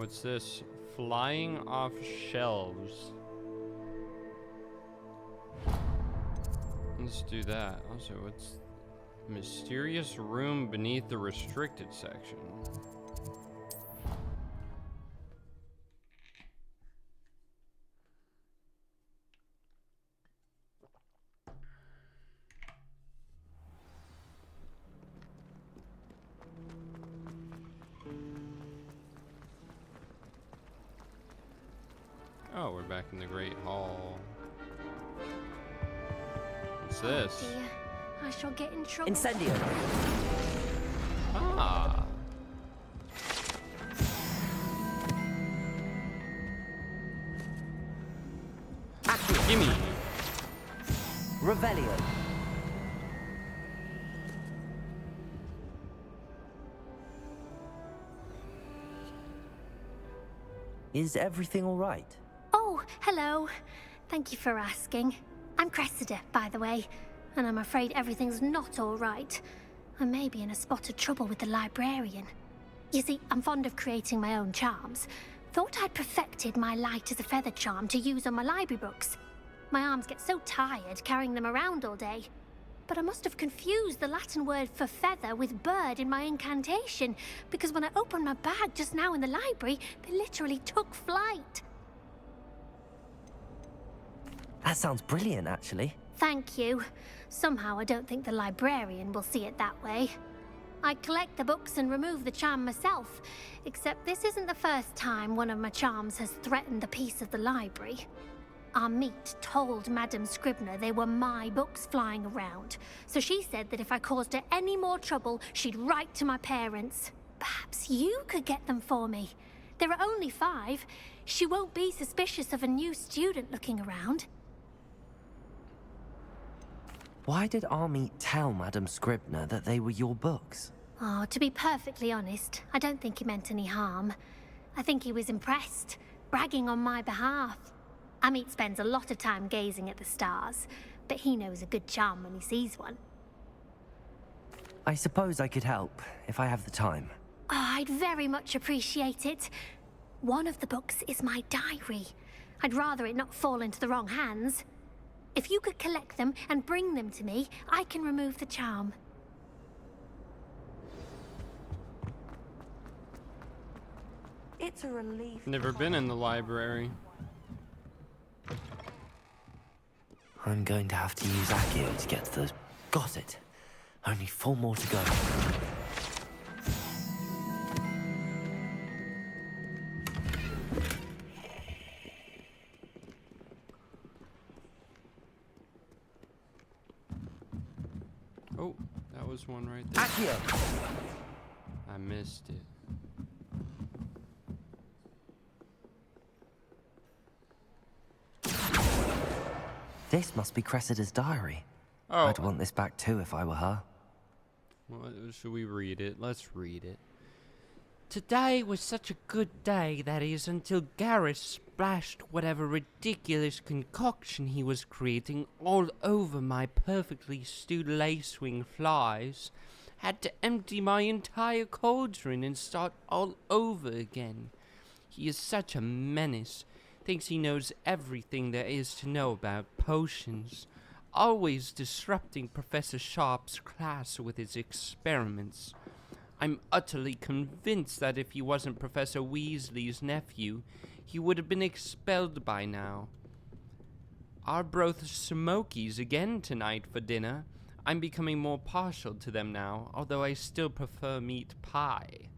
What's this? Flying off shelves. Let's do that. Also, what's mysterious room beneath the restricted section? Oh, we're back in the Great Hall. What's this? Oh dear, I shall get in trouble. Incendio. Ah. Gimme. Revelio. Is everything all right? Oh, hello. Thank you for asking. I'm Cressida, by the way, and I'm afraid everything's not all right. I may be in a spot of trouble with the librarian. You see, I'm fond of creating my own charms. Thought I'd perfected my light as a feather charm to use on my library books. My arms get so tired carrying them around all day. But I must have confused the Latin word for feather with bird in my incantation, because when I opened my bag just now in the library, they literally took flight. That sounds brilliant, actually. Thank you. Somehow I don't think the librarian will see it that way. I collect the books and remove the charm myself, except this isn't the first time one of my charms has threatened the peace of the library. Our meet told Madame Scribner they were my books flying around, so she said that if I caused her any more trouble, she'd write to my parents. Perhaps you could get them for me. There are only 5. She won't be suspicious of a new student looking around. Why did Army tell Madame Scribner that they were your books? Oh, to be perfectly honest, I don't think he meant any harm. I think he was impressed, bragging on my behalf. Amit spends a lot of time gazing at the stars, but he knows a good charm when he sees one. I suppose I could help, if I have the time. Oh, I'd very much appreciate it. One of the books is my diary. I'd rather it not fall into the wrong hands. If you could collect them and bring them to me, I can remove the charm. It's a relief. Never been in the library. I'm going to have to use Accio to get to the... Got it. Only 4 more to go. Oh, that was one right there. Accio! I missed it. This must be Cressida's diary. Oh, I'd want this back too if I were her. well, should we read it? Let's read it. Today was such a good day, that is, until Garrus splashed whatever ridiculous concoction he was creating all over my perfectly stewed lacewing flies. Had to empty my entire cauldron and start all over again. He is such a menace. Thinks he knows everything there is to know about potions. Always disrupting Professor Sharp's class with his experiments. I'm utterly convinced that if he wasn't Professor Weasley's nephew, he would have been expelled by now. Our both Smokies again tonight for dinner. I'm becoming more partial to them now, although I still prefer meat pie.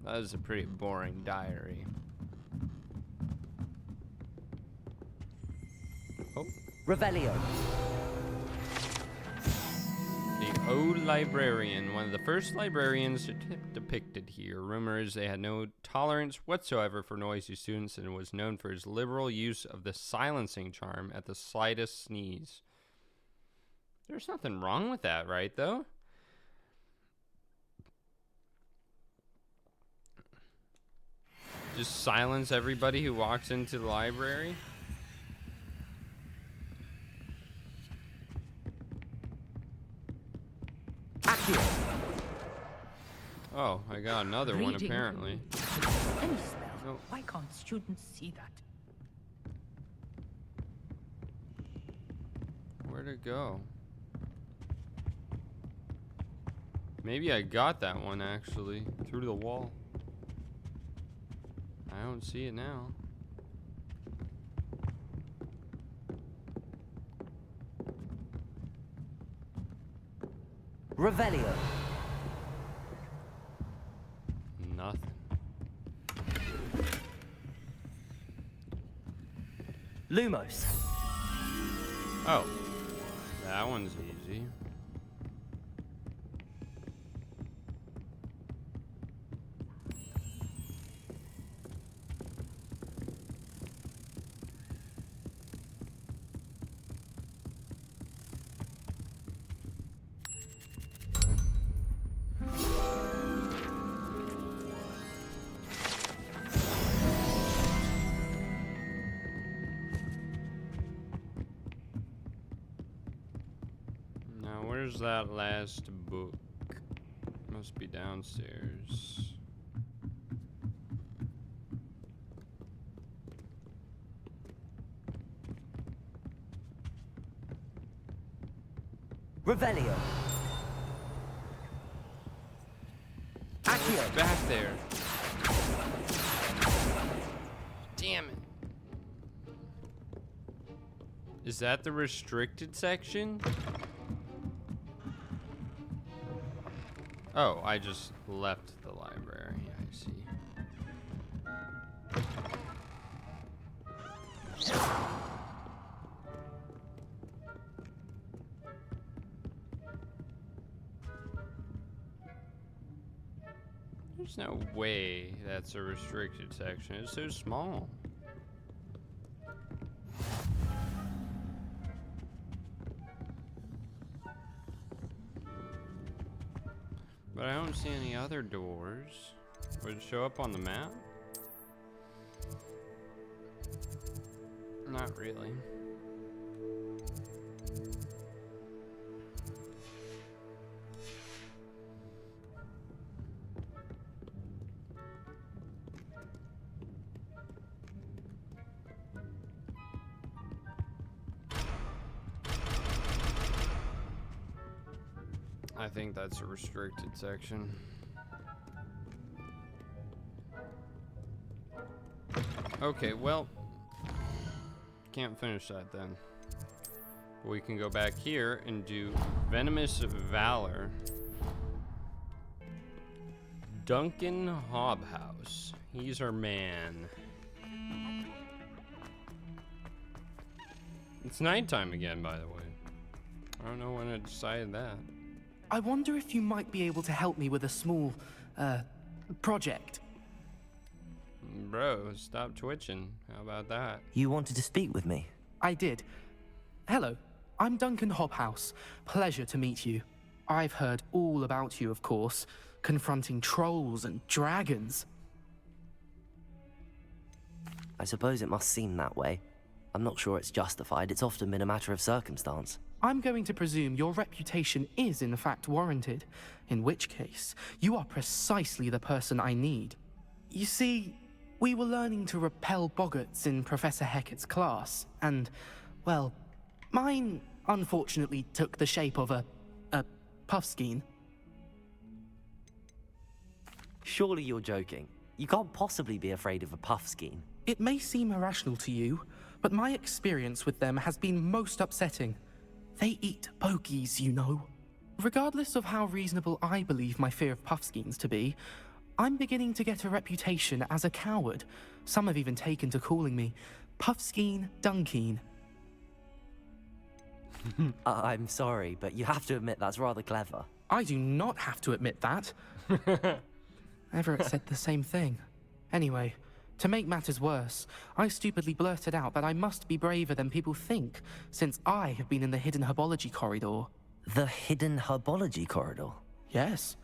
That was a pretty boring diary. Oh, Revelio. the old librarian, one of the first librarians depicted here. Rumor is they had no tolerance whatsoever for noisy students and was known for his liberal use of the silencing charm at the slightest sneeze. There's nothing wrong with that, right, though? Just silence everybody who walks into the library? Accio. Oh, I got another one Reading. apparently. Any spell. Oh. Why can't students see that? Where'd it go? Maybe I got that one actually through the wall. I don't see it now. Revelio. Nothing. Lumos. Oh, that one's easy. Now, where's that last book? Must be downstairs. Revelio. Accio. Back there. Damn it. Is that the restricted section? Oh, I just left the library. I see. There's no way that's a restricted section. It's so small. But I don't see any other doors. Would it show up on the map? Not really. I think that's a restricted section. Okay, well, can't finish that then. We can go back here and do Venomous Valor. Duncan Hobhouse. He's our man. It's nighttime again, by the way. I don't know when I decided that. I wonder if you might be able to help me with a small, project. Bro, stop twitching. How about that? You wanted to speak with me? I did. Hello, I'm Duncan Hobhouse. Pleasure to meet you. I've heard all about you, of course, confronting trolls and dragons. I suppose it must seem that way. I'm not sure it's justified. It's often been a matter of circumstance. I'm going to presume your reputation is in fact warranted, in which case, you are precisely the person I need. You see, we were learning to repel boggarts in Professor Hecat's class, and, well, mine unfortunately took the shape of a puffskein. Surely you're joking. You can't possibly be afraid of a puffskein. It may seem irrational to you, but my experience with them has been most upsetting. They eat bogies, you know. Regardless of how reasonable I believe my fear of puffskeins to be, I'm beginning to get a reputation as a coward. Some have even taken to calling me Puffskeen Dunkeen. I'm sorry, but you have to admit that's rather clever. I do not have to admit that. Everett said the same thing. Anyway, to make matters worse, I stupidly blurted out that I must be braver than people think, since I have been in the hidden herbology corridor. The hidden herbology corridor? Yes.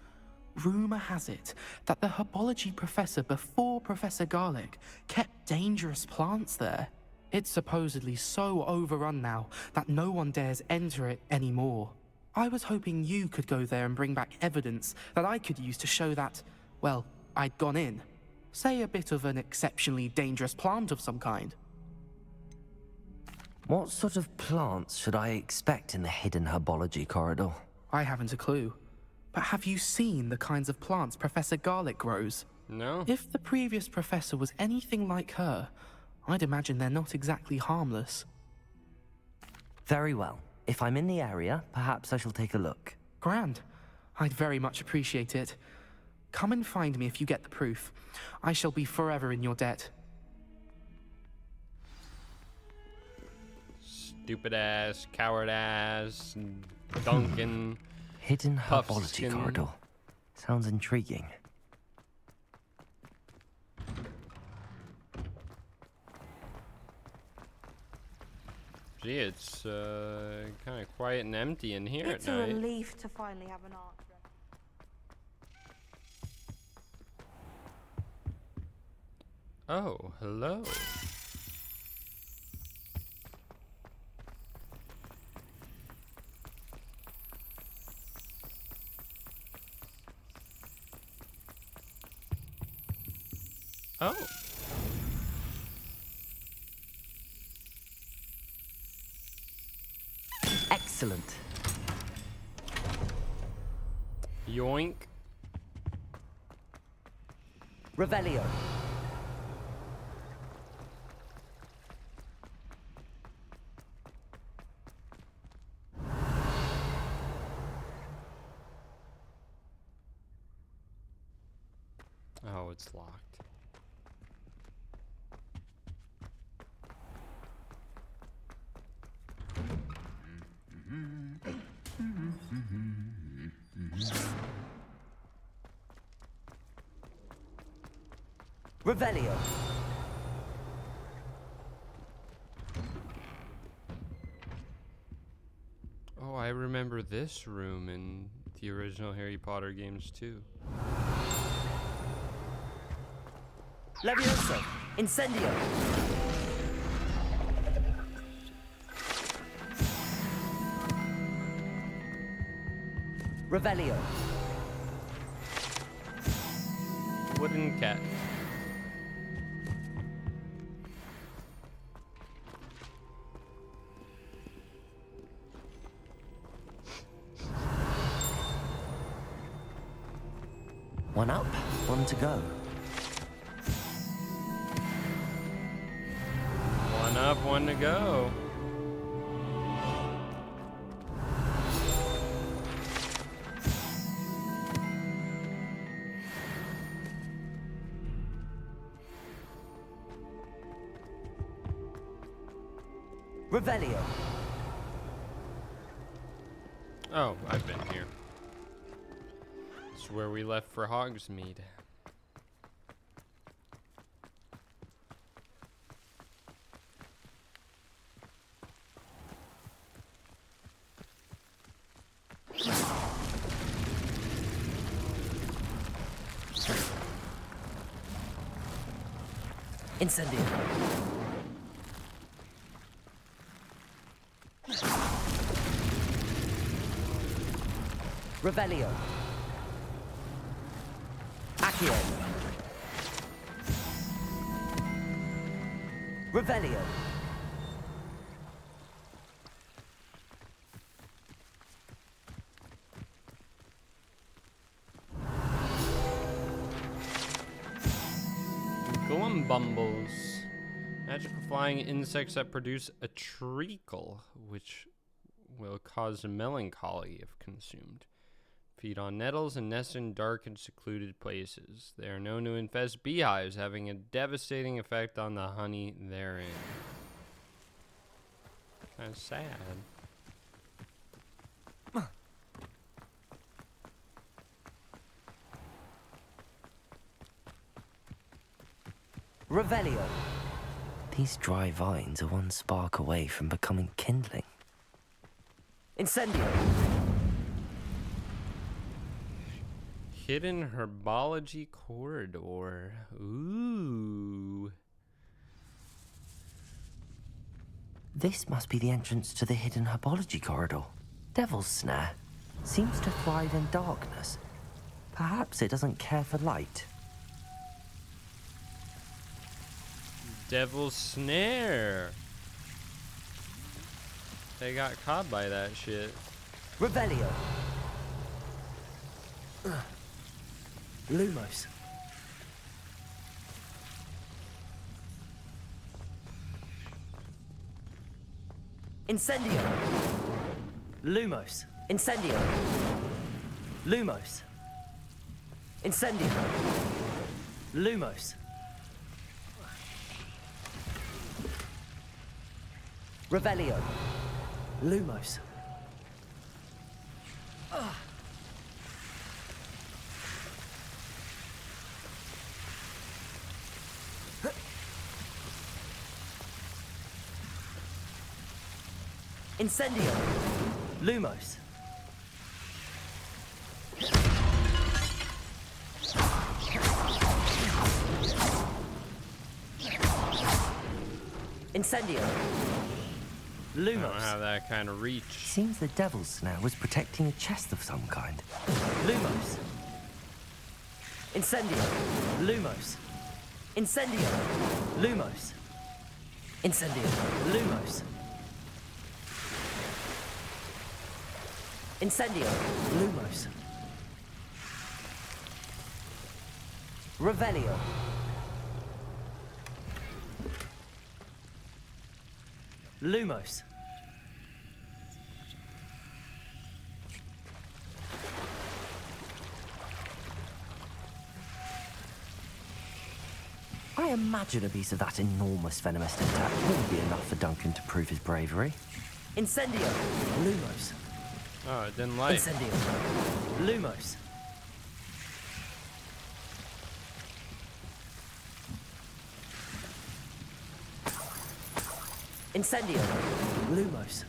Rumor has it that the herbology professor before Professor Garlic kept dangerous plants there. It's supposedly so overrun now that no one dares enter it anymore. I was hoping you could go there and bring back evidence that I could use to show that, well, I'd gone in. Say a bit of an exceptionally dangerous plant of some kind. What sort of plants should I expect in the hidden herbology corridor? I haven't a clue. But have you seen the kinds of plants Professor Garlic grows? No. If the previous professor was anything like her, I'd imagine they're not exactly harmless. Very well. If I'm in the area, perhaps I shall take a look. Grand. I'd very much appreciate it. Come and find me if you get the proof. I shall be forever in your debt. Stupid ass, coward ass, Duncan. Hidden herbology Puffskin. corridor. Sounds intriguing. Gee, it's kind of quiet and empty in here It's at a night. relief to finally have an art. Oh, hello. Oh. Excellent. Yoink. Revelio. Oh, it's locked. Revelio. Oh, I remember this room in the original Harry Potter games too. Levioso. Incendio. Revelio. Wooden cat. One up, one to go. One up, one to go. Revelio. Oh, I've been here. It's where we left for Hogsmeade. Incendio. Revelio. Accio. Revelio. Bumbles. Magical flying insects that produce a treacle, which will cause melancholy if consumed. Feed on nettles and nest in dark and secluded places. They are known to infest beehives, having a devastating effect on the honey therein. Kind of sad. Revelio. These dry vines are one spark away from becoming kindling. Incendio. Hidden Herbology corridor. Ooh. This must be the entrance to the hidden herbology corridor. Devil's snare. seems to thrive in darkness. Perhaps it doesn't care for light. Devil's snare. They got caught by that shit. Revelio. Lumos. Incendio. Lumos. Incendio. Lumos. Incendio. Lumos. Revelio. Lumos. Incendio. Lumos. Incendio. I don't Lumos. have that kind of reach. Seems the devil's snare was protecting a chest of some kind. Lumos. Incendio. Lumos. Incendio. Lumos. Incendio. Lumos. Incendio. Lumos. Revelio. Lumos. I imagine a piece of that enormous venomous attack wouldn't be enough for Duncan to prove his bravery. Incendio. Lumos. Oh, it didn't like. Incendio. Lumos. Incendio. Lumos.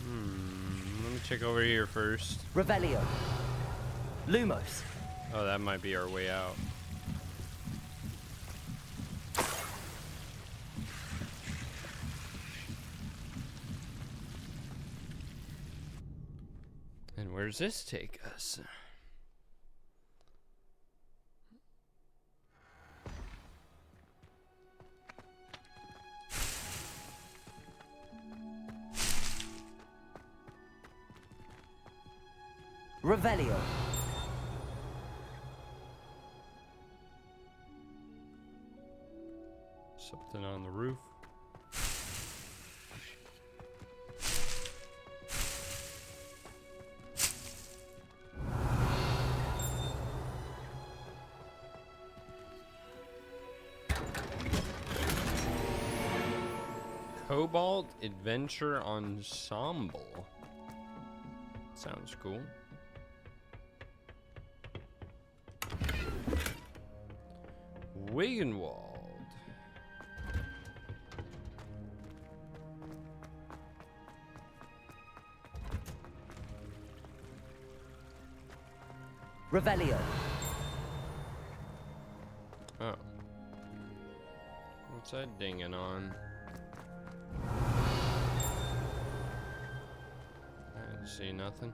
Let me check over here first. Revelio. Lumos. Oh, that might be our way out. And where does this take us? Revelio. Something on the roof. Cobalt Adventure Ensemble. Sounds cool. Wiggenwald. Revelio. Oh. What's that dinging on? I didn't see nothing.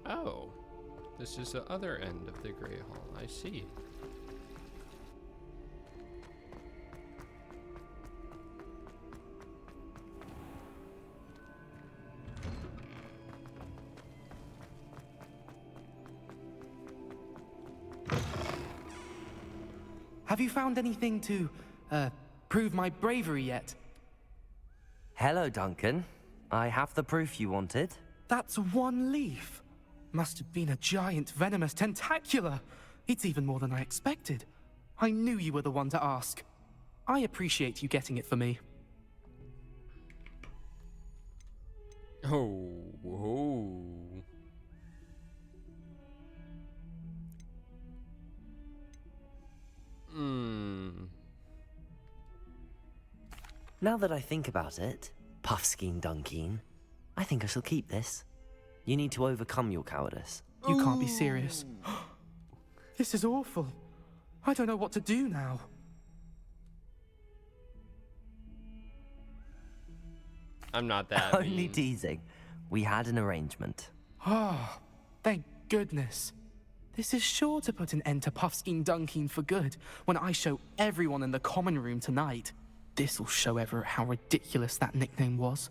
Oh. This is the other end of the Grey Hall. I see. Have you found anything to, prove my bravery yet? Hello, Duncan. I have the proof you wanted. That's one leaf. Must have been a giant venomous tentacula. It's even more than I expected. I knew you were the one to ask. I appreciate you getting it for me. Oh, whoa. Now that I think about it, Puffskein Dunkeen, I think I shall keep this. You need to overcome your cowardice. You can't be serious. This is awful. I don't know what to do now. I'm not that Only mean. teasing. We had an arrangement. Oh, thank goodness. This is sure to put an end to Puffskein Dunkeen for good when I show everyone in the common room tonight. This'll show Everett how ridiculous that nickname was.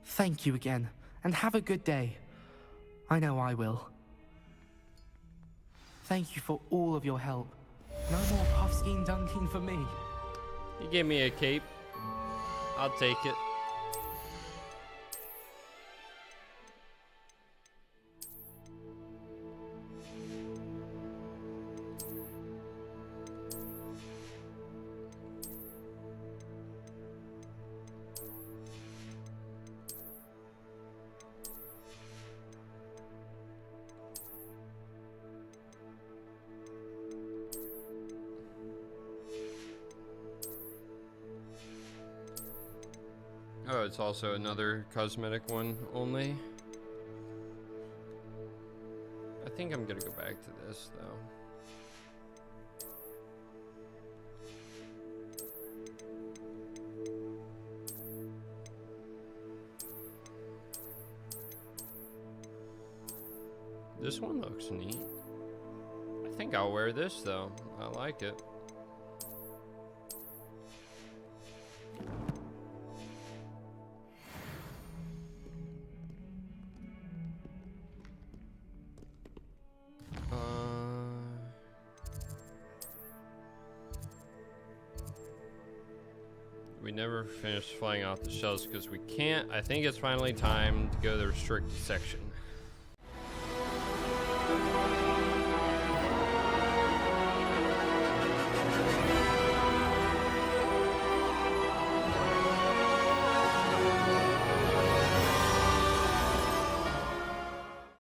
Thank you again, and have a good day. I know I will. Thank you for all of your help. No more Puffskein Dunkeen for me. You gave me a cape. I'll take it. Oh, it's also another cosmetic one only. I think I'm gonna go back to this though. This one looks neat. I think I'll wear this though. I like it. We never finished flying off the shelves because we can't. I think it's finally time to go to the restricted section.